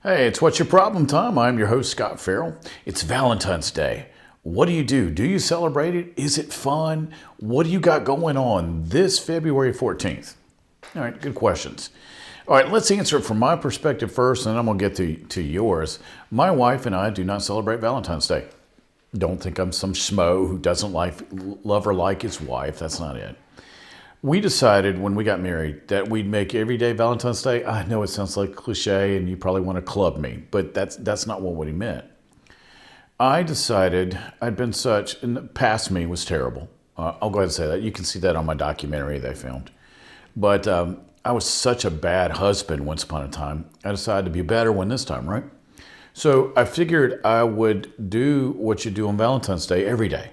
Hey, it's What's Your Problem time. I'm your host, Scott Farrell. It's Valentine's Day. What do you do? Do you celebrate it? Is it fun? What do you got going on this February 14th? All right, good questions. All right, let's answer it from my perspective first, and then I'm going to get to yours. My wife and I do not celebrate Valentine's Day. Don't think I'm some schmo who doesn't love or like his wife. That's not it. We decided when we got married that we'd make every day Valentine's Day. I know it sounds like a cliche and you probably want to club me, but that's not what he meant. I decided and the past me was terrible. I'll go ahead and say that. You can see that on my documentary they filmed. But I was such a bad husband once upon a time. I decided to be a better one this time, right? So I figured I would do what you do on Valentine's Day every day.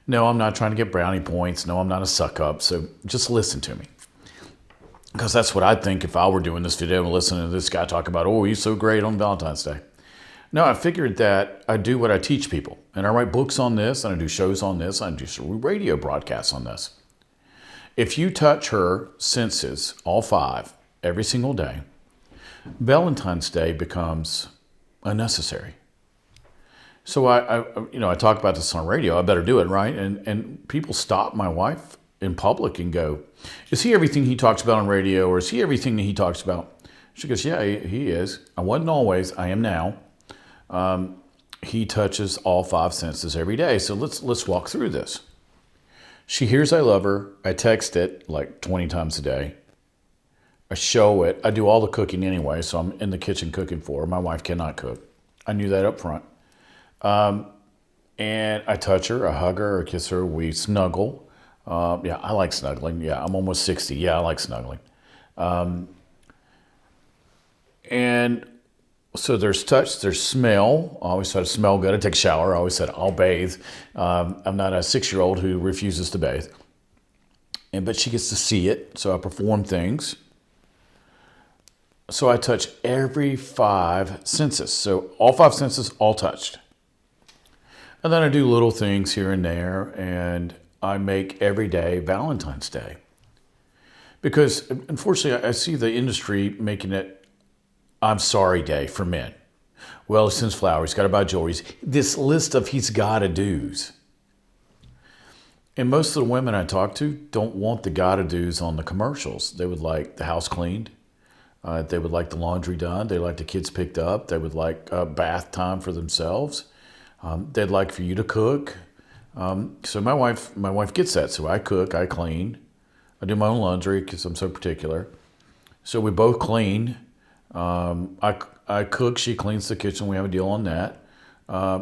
No, I'm not trying to get brownie points. No, I'm not a suck up. So just listen to me. Because that's what I'd think if I were doing this video and listening to this guy talk about, oh, he's so great on Valentine's Day. No, I figured that I do what I teach people. And I write books on this, and I do shows on this, and I do radio broadcasts on this. If you touch her senses, all five, every single day, Valentine's Day becomes unnecessary. So I talk about this on radio. I better do it, right? And people stop my wife in public and go, "Is he everything he talks about on radio, or is he everything that he talks about?" She goes, "Yeah, he is. I wasn't always. I am now. He touches all five senses every day. So let's walk through this." She hears I love her. I text it like 20 times a day. I show it. I do all the cooking anyway, so I'm in the kitchen cooking for her. My wife cannot cook. I knew that up front. And I touch her, I hug her, I kiss her, we snuggle. Yeah, I like snuggling. Yeah, I'm almost 60. Yeah, I like snuggling. And so there's touch, there's smell. I always try to smell good. I take a shower. I always said I'll bathe. I'm not a 6-year-old who refuses to bathe. But she gets to see it, so I perform things. So I touch every five senses. So all five senses, all touched. And then I do little things here and there, and I make every day Valentine's Day. Because unfortunately, I see the industry making it I'm sorry day for men. Well, he sends flowers, he's got to buy jewelry. This list of he's got to do's. And most of the women I talk to don't want the got to do's on the commercials. They would like the house cleaned. They would like the laundry done. They like the kids picked up. They would like bath time for themselves. They'd like for you to cook. So my wife gets that. So I cook, I clean. I do my own laundry because I'm so particular. So we both clean. I cook, she cleans the kitchen. We have a deal on that.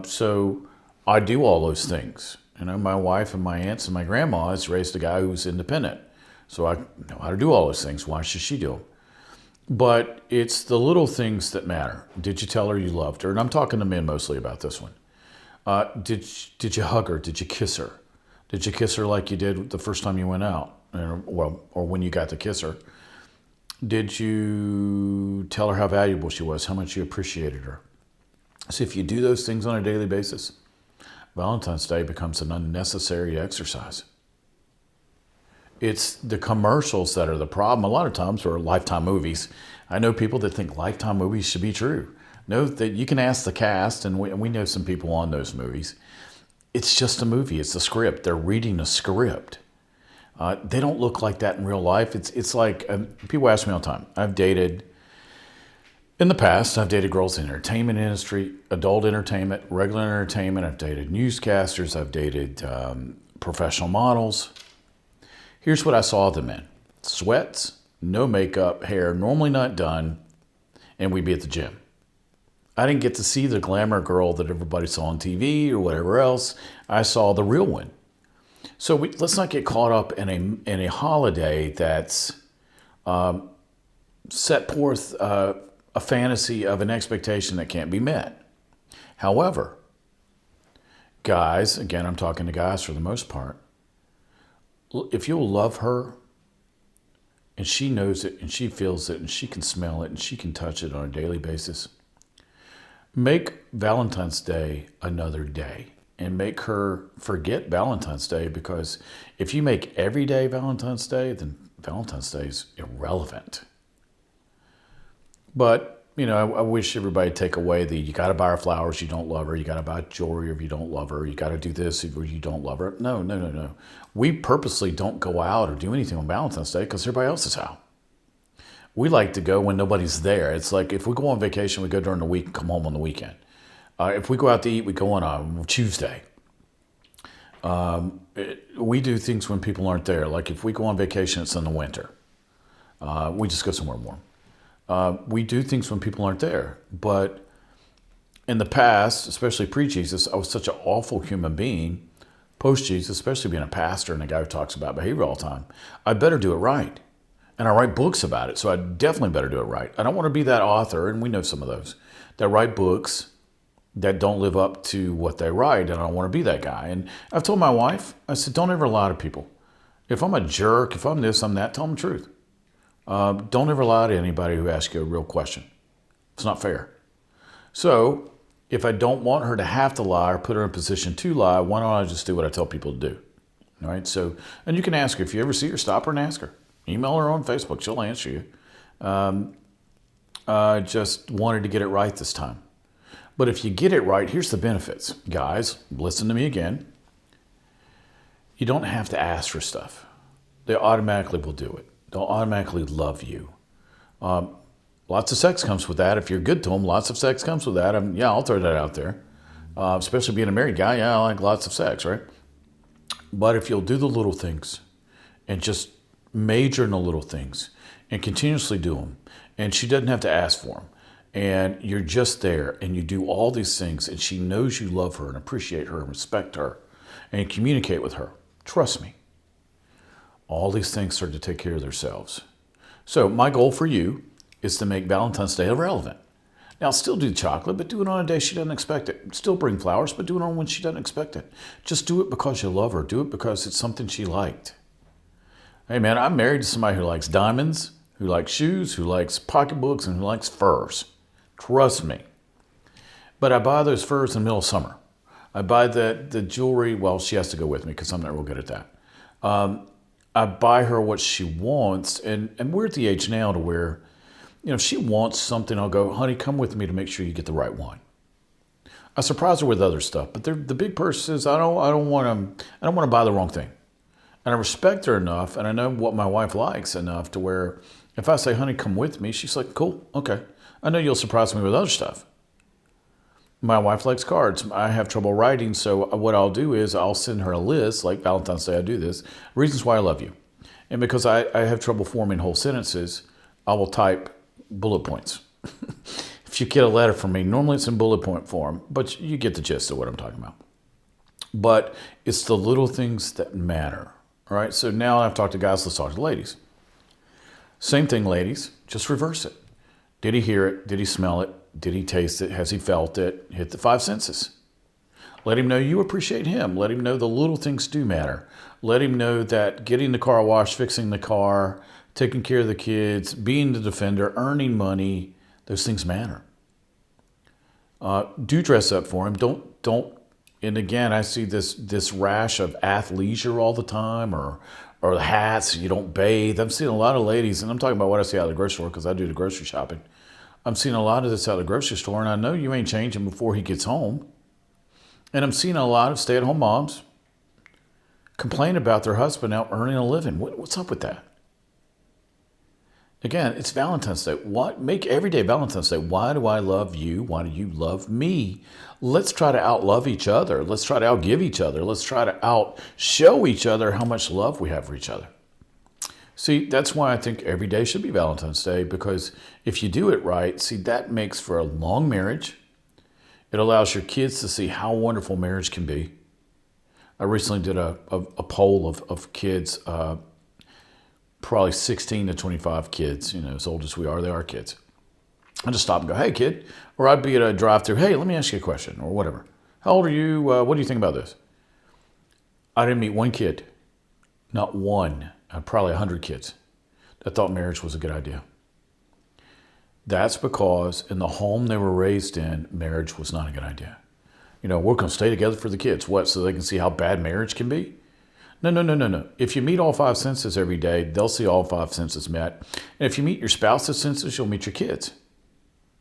So I do all those things. You know, my wife and my aunts and my grandma has raised a guy who's independent. So I know how to do all those things. Why should she do them? But it's the little things that matter. Did you tell her you loved her? And I'm talking to men mostly about this one. Did you hug her? Did you kiss her? Did you kiss her like you did the first time you went out? Or when you got to kiss her? Did you tell her how valuable she was, how much you appreciated her? So if you do those things on a daily basis, Valentine's Day becomes an unnecessary exercise. It's the commercials that are the problem. A lot of times, or Lifetime movies. I know people that think Lifetime movies should be true. No, that you can ask the cast, and we know some people on those movies. It's just a movie. It's a script. They're reading a script. They don't look like that in real life. It's like people ask me all the time. In the past, I've dated girls in the entertainment industry, adult entertainment, regular entertainment. I've dated newscasters. I've dated professional models. Here's what I saw them in: sweats, no makeup, hair normally not done, and we'd be at the gym. I didn't get to see the glamour girl that everybody saw on TV or whatever else. I saw the real one. So let's not get caught up in a holiday that's set forth a fantasy of an expectation that can't be met. However, guys, again, I'm talking to guys for the most part, if you'll love her and she knows it and she feels it and she can smell it and she can touch it on a daily basis, make Valentine's Day another day and make her forget Valentine's Day, because if you make every day Valentine's Day, then Valentine's Day is irrelevant. But I wish everybody take away you got to buy her flowers, you don't love her. You got to buy jewelry if you don't love her. You got to do this if you don't love her. No, no, no, no. We purposely don't go out or do anything on Valentine's Day because everybody else is out. We like to go when nobody's there. It's like if we go on vacation, we go during the week and come home on the weekend. If we go out to eat, we go on a Tuesday. We do things when people aren't there. Like if we go on vacation, it's in the winter. We just go somewhere warm. We do things when people aren't there. But in the past, especially pre-Jesus, I was such an awful human being. Post-Jesus, especially being a pastor and a guy who talks about behavior all the time, I better do it right. And I write books about it, so I definitely better do it right. I don't want to be that author, and we know some of those, that write books that don't live up to what they write, and I don't want to be that guy. And I've told my wife, I said, don't ever lie to people. If I'm a jerk, if I'm this, I'm that, tell them the truth. Don't ever lie to anybody who asks you a real question. It's not fair. So if I don't want her to have to lie or put her in a position to lie, why don't I just do what I tell people to do? All right. So, and you can ask her. If you ever see her, stop her and ask her. Email her on Facebook. She'll answer you. I just wanted to get it right this time. But if you get it right, here's the benefits. Guys, listen to me again. You don't have to ask for stuff. They automatically will do it. They'll automatically love you. Lots of sex comes with that. If you're good to them, lots of sex comes with that. I'll throw that out there. Especially being a married guy, I like lots of sex, right? But if you'll do the little things and just major in the little things and continuously do them, and she doesn't have to ask for them, and you're just there and you do all these things and she knows you love her and appreciate her and respect her and communicate with her, trust me, all these things start to take care of themselves. So my goal for you is to make Valentine's Day irrelevant. Now, still do chocolate, but do it on a day she doesn't expect it. Still bring flowers, but do it on when she doesn't expect it. Just do it because you love her. Do it because it's something she liked. Hey, man, I'm married to somebody who likes diamonds, who likes shoes, who likes pocketbooks, and who likes furs. Trust me. But I buy those furs in the middle of summer. I buy the jewelry. Well, she has to go with me because I'm not real good at that. I buy her what she wants, and we're at the age now to where, if she wants something, I'll go, honey, come with me to make sure you get the right one. I surprise her with other stuff, but the big purchase is I don't want to buy the wrong thing. And I respect her enough, and I know what my wife likes enough to where if I say, honey, come with me, she's like, cool, okay. I know you'll surprise me with other stuff. My wife likes cards. I have trouble writing, so what I'll do is I'll send her a list, like Valentine's Day I do this, reasons why I love you. And because I have trouble forming whole sentences, I will type bullet points. If you get a letter from me, normally it's in bullet point form, but you get the gist of what I'm talking about. But it's the little things that matter. All right, so now I've talked to guys, let's talk to ladies. Same thing, ladies, just reverse it. Did he hear it? Did he smell it? Did he taste it? Has he felt it? Hit the five senses. Let him know you appreciate him. Let him know the little things do matter. Let him know that getting the car washed, fixing the car, taking care of the kids, being the defender, earning money, those things matter. Do dress up for him. Don't. And again, I see this rash of athleisure all the time, or the hats. You don't bathe. I'm seeing a lot of ladies, and I'm talking about what I see out of the grocery store because I do the grocery shopping. I'm seeing a lot of this out of the grocery store, and I know you ain't changing before he gets home. And I'm seeing a lot of stay-at-home moms complain about their husband out earning a living. What's up with that? Again, it's Valentine's Day. Make every day Valentine's Day. Why do I love you? Why do you love me? Let's try to outlove each other. Let's try to outgive each other. Let's try to outshow each other how much love we have for each other. See, that's why I think every day should be Valentine's Day, because if you do it right, see, that makes for a long marriage. It allows your kids to see how wonderful marriage can be. I recently did a poll of kids, probably 16 to 25 kids, as old as we are, they are kids. I just stop and go, hey, kid. Or I'd be at a drive-thru, hey, let me ask you a question, or whatever. How old are you? What do you think about this? I didn't meet one kid, not one, probably 100 kids that thought marriage was a good idea. That's because in the home they were raised in, marriage was not a good idea. We're going to stay together for the kids. What, so they can see how bad marriage can be? No. If you meet all five senses every day, they'll see all five senses met. And if you meet your spouse's senses, you'll meet your kids.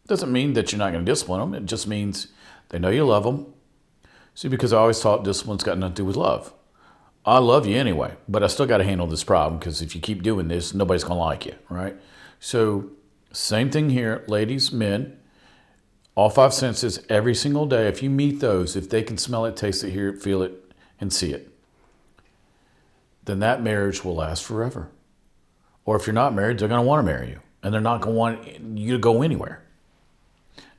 Doesn't mean that you're not going to discipline them. It just means they know you love them. See, because I always thought discipline's got nothing to do with love. I love you anyway, but I still got to handle this problem because if you keep doing this, nobody's going to like you, right? So same thing here, ladies, men, all five senses every single day. If you meet those, if they can smell it, taste it, hear it, feel it, and see it, then that marriage will last forever. Or if you're not married, they're going to want to marry you, and they're not going to want you to go anywhere.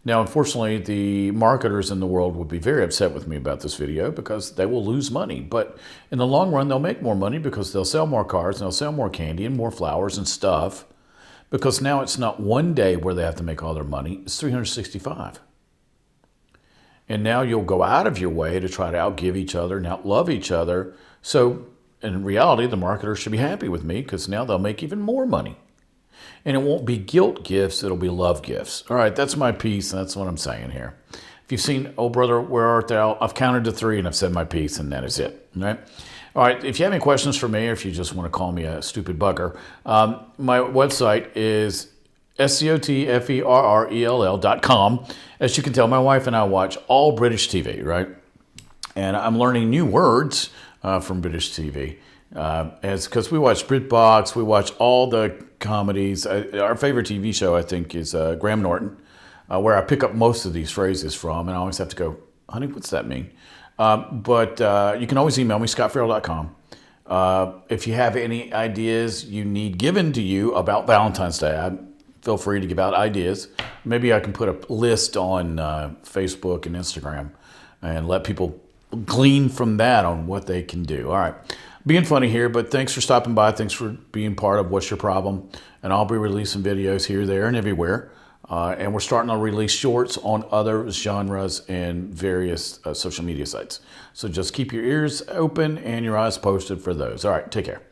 Now, unfortunately, the marketers in the world would be very upset with me about this video because they will lose money. But in the long run, they'll make more money because they'll sell more cars and they'll sell more candy and more flowers and stuff. Because now it's not one day where they have to make all their money. It's 365. And now you'll go out of your way to try to outgive each other and outlove each other. So in reality, the marketers should be happy with me because now they'll make even more money. And it won't be guilt gifts, it'll be love gifts. All right, that's my piece, and that's what I'm saying here. If you've seen, Oh Brother, Where Art Thou? I've counted to 3 and I've said my piece, and that is it. All right? All right, if you have any questions for me, or if you just want to call me a stupid bugger, my website is scotferrell.com. As you can tell, my wife and I watch all British TV, right? And I'm learning new words from British TV. Because we watch BritBox, we watch all the comedies. Our favorite TV show, I think, is Graham Norton, where I pick up most of these phrases from, and I always have to go, honey, what's that mean? But you can always email me, scotferrell.com. If you have any ideas you need given to you about Valentine's Day, feel free to give out ideas. Maybe I can put a list on Facebook and Instagram and let people glean from that on what they can do. All right. Being funny here, but thanks for stopping by. Thanks for being part of What's Your Problem. And I'll be releasing videos here, there, and everywhere. And we're starting to release shorts on other genres and various social media sites. So just keep your ears open and your eyes posted for those. All right, take care.